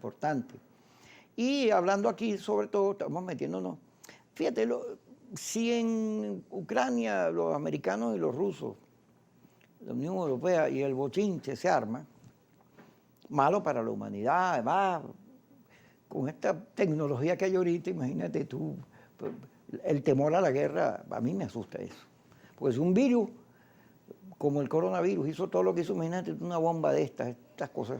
importante. Y hablando aquí, sobre todo, estamos metiéndonos. Fíjate, si en Ucrania los americanos y los rusos, la Unión Europea y el bochinche se arma, malo para la humanidad, además, con esta tecnología que hay ahorita, imagínate tú, el temor a la guerra, a mí me asusta eso. Pues un virus, como el coronavirus, hizo todo lo que hizo, imagínate una bomba de estas cosas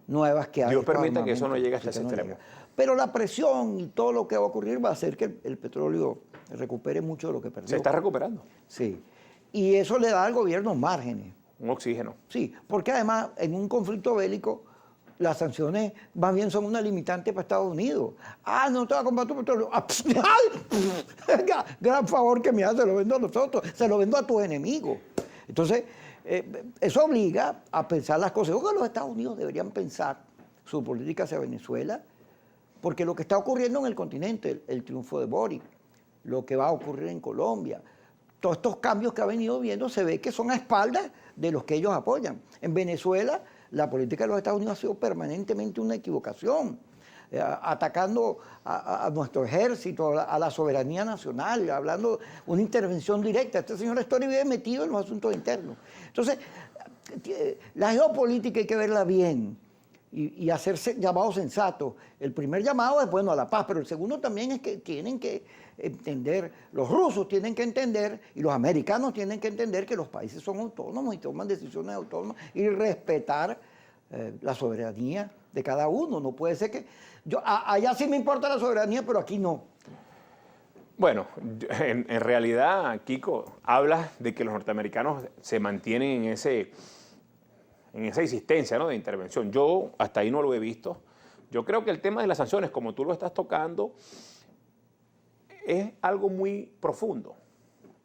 nuevas que hay. Dios permita que eso no llegue hasta ese extremo. Pero la presión y todo lo que va a ocurrir va a hacer que el petróleo recupere mucho de lo que perdió. Se está recuperando. Sí. Y eso le da al gobierno márgenes. Un oxígeno. Sí, porque además en un conflicto bélico las sanciones más bien son una limitante para Estados Unidos. Ah, no te va a comprar tu petróleo. Gran favor que me hace, se lo vendo a nosotros, se lo vendo a tus enemigos. Entonces, eso obliga a pensar las cosas. Yo creo que los Estados Unidos deberían pensar su política hacia Venezuela, porque lo que está ocurriendo en el continente, el triunfo de Boric, lo que va a ocurrir en Colombia, todos estos cambios que ha venido viendo se ve que son a espaldas de los que ellos apoyan. En Venezuela, la política de los Estados Unidos ha sido permanentemente una equivocación, atacando a nuestro ejército, a la soberanía nacional, hablando de una intervención directa. Este señor Story vive metido en los asuntos internos. Entonces, la geopolítica hay que verla bien y hacerse llamados sensatos. El primer llamado es, bueno, a la paz, pero el segundo también es que tienen que entender, los rusos tienen que entender y los americanos tienen que entender que los países son autónomos y toman decisiones autónomas y respetar la soberanía de cada uno. No puede ser que... allá sí me importa la soberanía, pero aquí no. Bueno, en realidad, Kiko, hablas de que los norteamericanos se mantienen en esa insistencia, ¿no?, de intervención. Yo hasta ahí no lo he visto. Yo creo que el tema de las sanciones, como tú lo estás tocando, es algo muy profundo,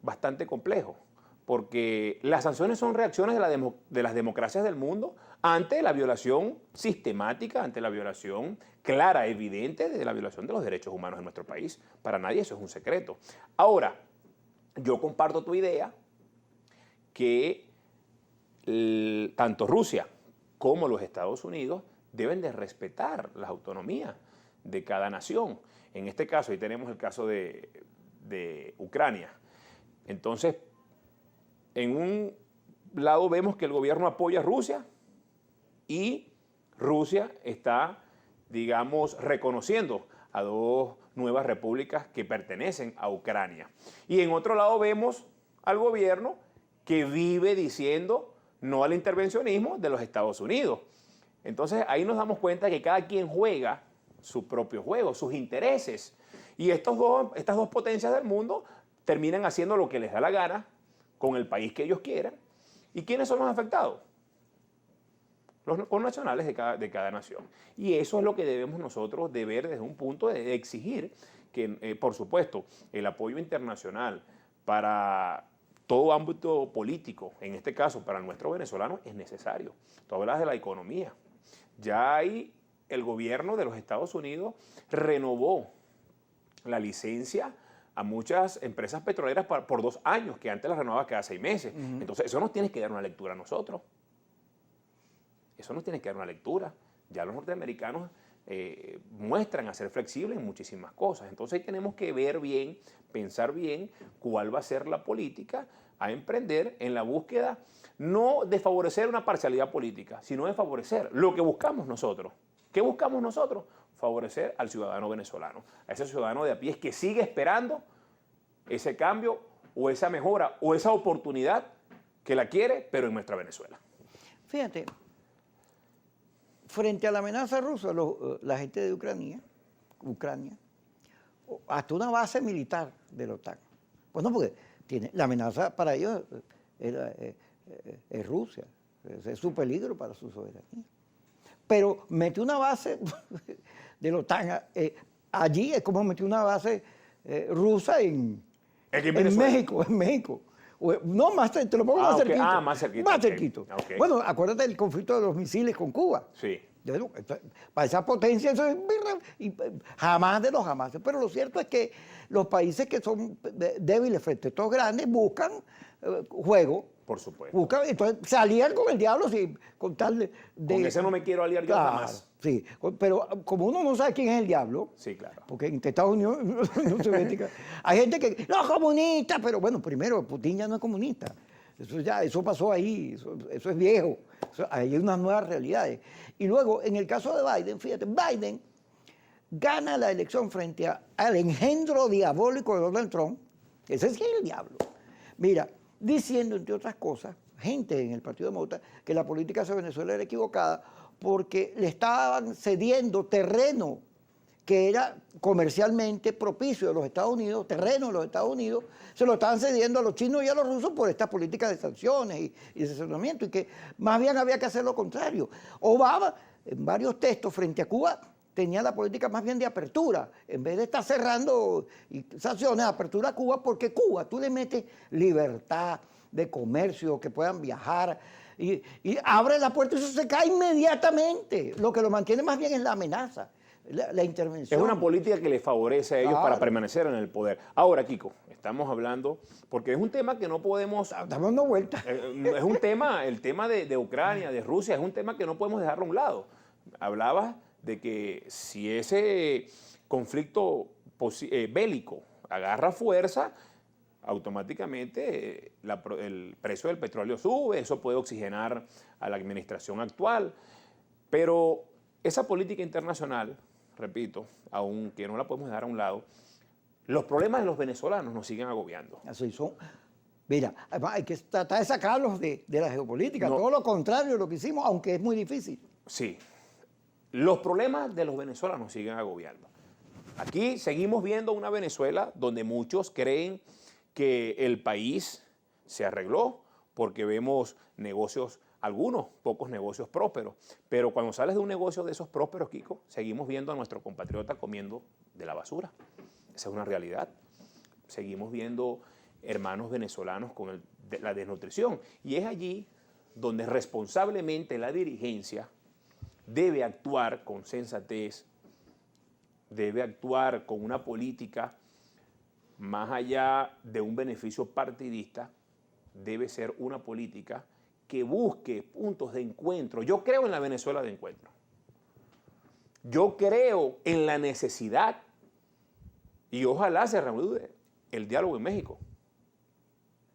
bastante complejo, porque las sanciones son reacciones de las democracias del mundo ante la violación sistemática, ante la violación clara, evidente, de la violación de los derechos humanos en nuestro país. Para nadie eso es un secreto. Ahora, yo comparto tu idea que tanto Rusia como los Estados Unidos deben de respetar las autonomías de cada nación. En este caso, ahí tenemos el caso de Ucrania. Entonces, en un lado vemos que el gobierno apoya a Rusia y Rusia está, digamos, reconociendo a dos nuevas repúblicas que pertenecen a Ucrania. Y en otro lado vemos al gobierno que vive diciendo no al intervencionismo de los Estados Unidos. Entonces, ahí nos damos cuenta que cada quien juega su propio juego, sus intereses. Y estas dos potencias del mundo terminan haciendo lo que les da la gana con el país que ellos quieran. ¿Y quiénes son los afectados? Los connacionales de cada nación. Y eso es lo que debemos nosotros de ver desde un punto de exigir que, por supuesto, el apoyo internacional para todo ámbito político, en este caso para nuestro venezolano, es necesario. Tú hablas de la economía. Ya ahí el gobierno de los Estados Unidos renovó la licencia a muchas empresas petroleras por 2 años, que antes las renovaba cada 6 meses. Entonces, eso nos tiene que dar una lectura a nosotros. Eso nos tiene que dar una lectura. Ya los norteamericanos muestran a ser flexibles en muchísimas cosas. Entonces, ahí tenemos que ver bien, pensar bien cuál va a ser la política a emprender en la búsqueda, no de favorecer una parcialidad política, sino de favorecer lo que buscamos nosotros. ¿Qué buscamos nosotros? Favorecer al ciudadano venezolano, a ese ciudadano de a pie que sigue esperando ese cambio o esa mejora o esa oportunidad que la quiere, pero en nuestra Venezuela. Fíjate, frente a la amenaza rusa, la gente de Ucrania, hasta una base militar de la OTAN. Pues no, porque la amenaza para ellos es Rusia, es su peligro para su soberanía. Pero mete una base de la OTAN allí, es como meter una base rusa en México. No, más, te lo pongo más cerquito. Más cerquito. Más cerquito. Okay. Bueno, acuérdate del conflicto de los misiles con Cuba. Sí. Para esa potencia eso es jamás de los jamás. Pero lo cierto es que los países que son débiles frente a estos grandes buscan juego. Por supuesto. Buscan, entonces se alían con el diablo con tal de... Con ese no me quiero aliar yo jamás. Sí, pero como uno no sabe quién es el diablo, sí, claro. porque en Estados Unidos, Unión Soviética, hay gente que, los comunistas, pero bueno, primero, Putin ya no es comunista. Eso pasó ahí, eso es viejo. Hay unas nuevas realidades. Y luego, en el caso de Biden, fíjate, Biden gana la elección frente al engendro diabólico de Donald Trump. Ese sí es el diablo. Mira, diciendo, entre otras cosas, gente en el Partido Demócrata, que la política de Venezuela era equivocada porque le estaban cediendo terreno que era comercialmente propicio de los Estados Unidos, terreno de los Estados Unidos, se lo estaban cediendo a los chinos y a los rusos por estas políticas de sanciones y de cerramiento, y que más bien había que hacer lo contrario. Obama, en varios textos frente a Cuba, tenía la política más bien de apertura, en vez de estar cerrando y sanciones, apertura a Cuba, porque Cuba, tú le metes libertad de comercio, que puedan viajar, y abre la puerta y eso se cae inmediatamente. Lo que lo mantiene más bien es la amenaza, la intervención. Es una política que les favorece a ellos para permanecer en el poder. Ahora, Kiko, estamos hablando, porque es un tema que no podemos... Estamos dando vueltas. Es un tema, el tema de Ucrania, de Rusia, es un tema que no podemos dejarlo a un lado. Hablabas de que si ese conflicto bélico agarra fuerza, automáticamente el precio del petróleo sube, eso puede oxigenar a la administración actual, pero esa política internacional, repito, aunque no la podemos dejar a un lado, los problemas de los venezolanos nos siguen agobiando. Así son. Mira, hay que tratar de sacarlos de la geopolítica, todo lo contrario de lo que hicimos, aunque es muy difícil. Sí, los problemas de los venezolanos nos siguen agobiando. Aquí seguimos viendo una Venezuela donde muchos creen que el país se arregló porque vemos negocios, algunos pocos negocios prósperos, pero cuando sales de un negocio de esos prósperos, Kiko, seguimos viendo a nuestro compatriota comiendo de la basura. Esa es una realidad. Seguimos viendo hermanos venezolanos con la desnutrición. Y es allí donde responsablemente la dirigencia debe actuar con sensatez, debe actuar con una política más allá de un beneficio partidista, debe ser una política que busque puntos de encuentro. Yo creo en la Venezuela de encuentro. Yo creo en la necesidad y ojalá se reanude el diálogo en México,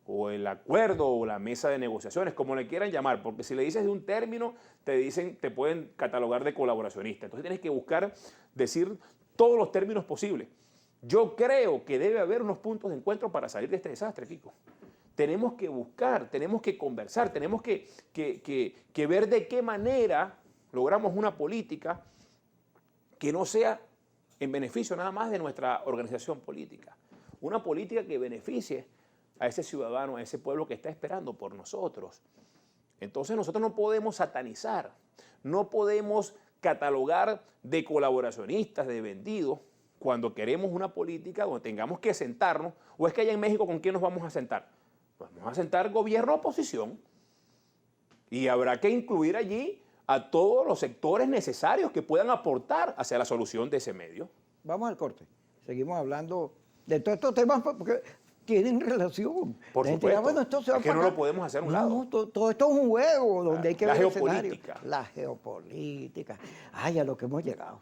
o el acuerdo, o la mesa de negociaciones, como le quieran llamar, porque si le dices de un término, te pueden catalogar de colaboracionista. Entonces tienes que buscar decir todos los términos posibles. Yo creo que debe haber unos puntos de encuentro para salir de este desastre, Kiko. Tenemos que buscar, tenemos que conversar, tenemos que ver de qué manera logramos una política que no sea en beneficio nada más de nuestra organización política. Una política que beneficie a ese ciudadano, a ese pueblo que está esperando por nosotros. Entonces nosotros no podemos satanizar, no podemos catalogar de colaboracionistas, de vendidos, cuando queremos una política donde tengamos que sentarnos, o es que allá en México, ¿con quién nos vamos a sentar? Nos vamos a sentar gobierno-oposición y habrá que incluir allí a todos los sectores necesarios que puedan aportar hacia la solución de ese medio. Vamos al corte. Seguimos hablando de todos estos temas porque tienen relación. Por supuesto. Bueno, esto se va es que no lo podemos hacer a un lado. Todo esto es un juego donde hay que la ver geopolítica. La geopolítica. Ay, a lo que hemos llegado.